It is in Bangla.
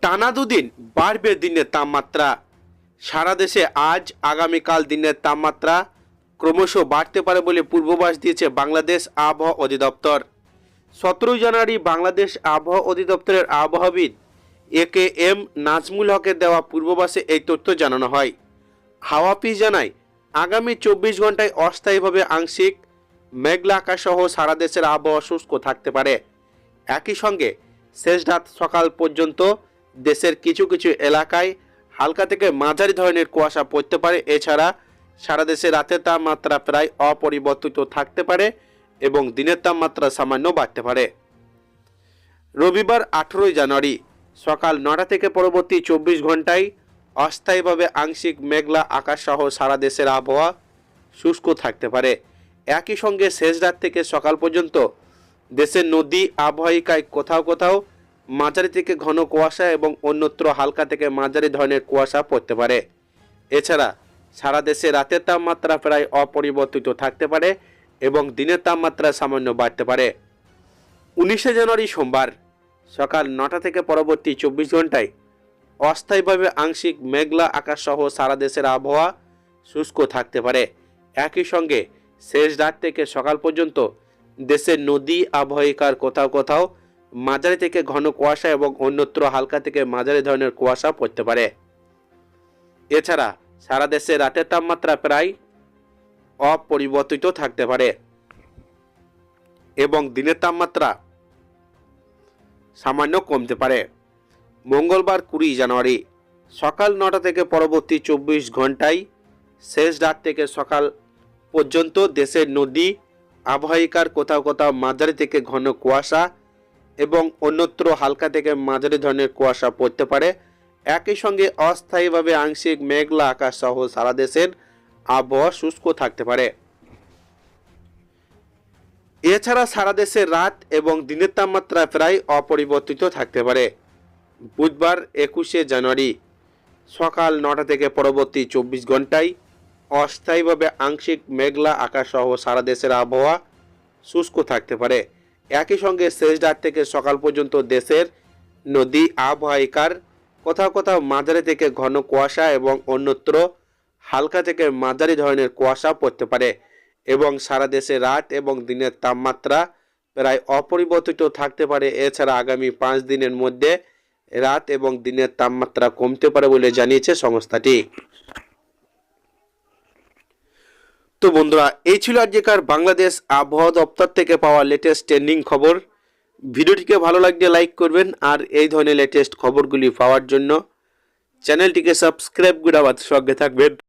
টানা দুদিন বাড়বে দিনের তাপমাত্রা। সারা দেশে আজ আগামীকাল দিনের তাপমাত্রা ক্রমশ বাড়তে পারে বলে পূর্বাভাস দিয়েছে বাংলাদেশ আবহাওয়া অধিদপ্তর। 17 জানুয়ারি বাংলাদেশ আবহাওয়া অধিদপ্তরের আবহাওয়াবিদ AKM নাজমুল হকের দেওয়া পূর্বাভাসে এই তথ্য জানানো হয়। হাওয়া অফিস জানায়, আগামী 24 ঘন্টায় অস্থায়ীভাবে আংশিক মেঘলা আকাশ সহ সারা দেশের আবহাওয়া শুষ্ক থাকতে পারে। একই সঙ্গে শেষ রাত সকাল পর্যন্ত দেশের কিছু কিছু এলাকায় হালকা থেকে মাঝারি ধরনের কুয়াশা পড়তে পারে। এছাড়া সারা দেশে রাতের তাপমাত্রা প্রায় অপরিবর্তিত থাকতে পারে এবং দিনের তাপমাত্রা সামান্য বাড়তে পারে। রবিবার 18 জানুয়ারি সকাল 9টা থেকে পরবর্তী 24 ঘন্টায় অস্থায়ীভাবে আংশিক মেঘলা আকাশ সহ সারা দেশের আবহাওয়া শুষ্ক থাকতে পারে। একই সঙ্গে শেষ রাত থেকে সকাল পর্যন্ত দেশের নদী আবহাওয়িকায় কোথাও কোথাও মাঝারি থেকে ঘন কুয়াশা এবং অন্যত্র হালকা থেকে মাঝারি ধরনের কুয়াশা পড়তে পারে। এছাড়া সারা দেশে রাতের তাপমাত্রা প্রায় অপরিবর্তিত থাকতে পারে এবং দিনের তাপমাত্রা সামান্য বাড়তে পারে। 19 জানুয়ারি সোমবার সকাল 9টা থেকে পরবর্তী 24 ঘন্টায় অস্থায়ীভাবে আংশিক মেঘলা আকাশ সহ সারা দেশের আবহাওয়া শুষ্ক থাকতে পারে। একই সঙ্গে শেষ রাত থেকে সকাল পর্যন্ত দেশের নদী আবহাওয়িকার কোথাও কোথাও মাঝারি থেকে ঘন কুয়াশা এবং অন্যত্র হালকা থেকে মাঝারি ধরনের কুয়াশা পড়তে পারে। এছাড়া সারা দেশে রাতের তাপমাত্রা প্রায় অপরিবর্তিত থাকতে পারে এবং দিনের তাপমাত্রা সামান্য কমতে পারে। মঙ্গলবার 20 জানুয়ারি সকাল 9টা থেকে পরবর্তী 24 ঘন্টায় শেষ রাত থেকে সকাল পর্যন্ত দেশের নদী আবহাওয়িকার কোথাও কোথাও মাঝারি থেকে ঘন কুয়াশা এবং অন্যত্র হালকা থেকে মাঝারি ধরনের কুয়াশা পড়তে পারে। একই সঙ্গে অস্থায়ীভাবে আংশিক মেঘলা আকাশ সহ সারা দেশের আবহাওয়া শুষ্ক থাকতে পারে। এছাড়া সারা দেশে রাত এবং দিনের তাপমাত্রা প্রায় অপরিবর্তিত থাকতে পারে। বুধবার 21 জানুয়ারি সকাল 9টা থেকে পরবর্তী 24 ঘন্টায় অস্থায়ীভাবে আংশিক মেঘলা আকাশ সহ সারা দেশের আবহাওয়া শুষ্ক থাকতে পারে। একই সঙ্গে শেষ রাত থেকে সকাল পর্যন্ত দেশের নদী আবহাওয়িকার কোথাও কোথাও মাঝারি থেকে ঘন কুয়াশা এবং অন্যত্র হালকা থেকে মাঝারি ধরনের কুয়াশা পড়তে পারে এবং সারা দেশে রাত এবং দিনের তাপমাত্রা প্রায় অপরিবর্তিত থাকতে পারে। এছাড়া আগামী 5 দিনের মধ্যে রাত এবং দিনের তাপমাত্রা কমতে পারে বলে জানিয়েছে সংস্থাটি। তো বন্ধুরা, এই ছিল আজকের বাংলাদেশ আবহাওয়া দপ্তর থেকে পাওয়া লেটেস্ট ট্রেন্ডিং খবর। ভিডিওটিকে ভালো লাগলে লাইক করবেন আর এই ধরনের লেটেস্ট খবরগুলি পাওয়ার জন্য চ্যানেলটিকে সাবস্ক্রাইব করে আমার সঙ্গে থাকবেন।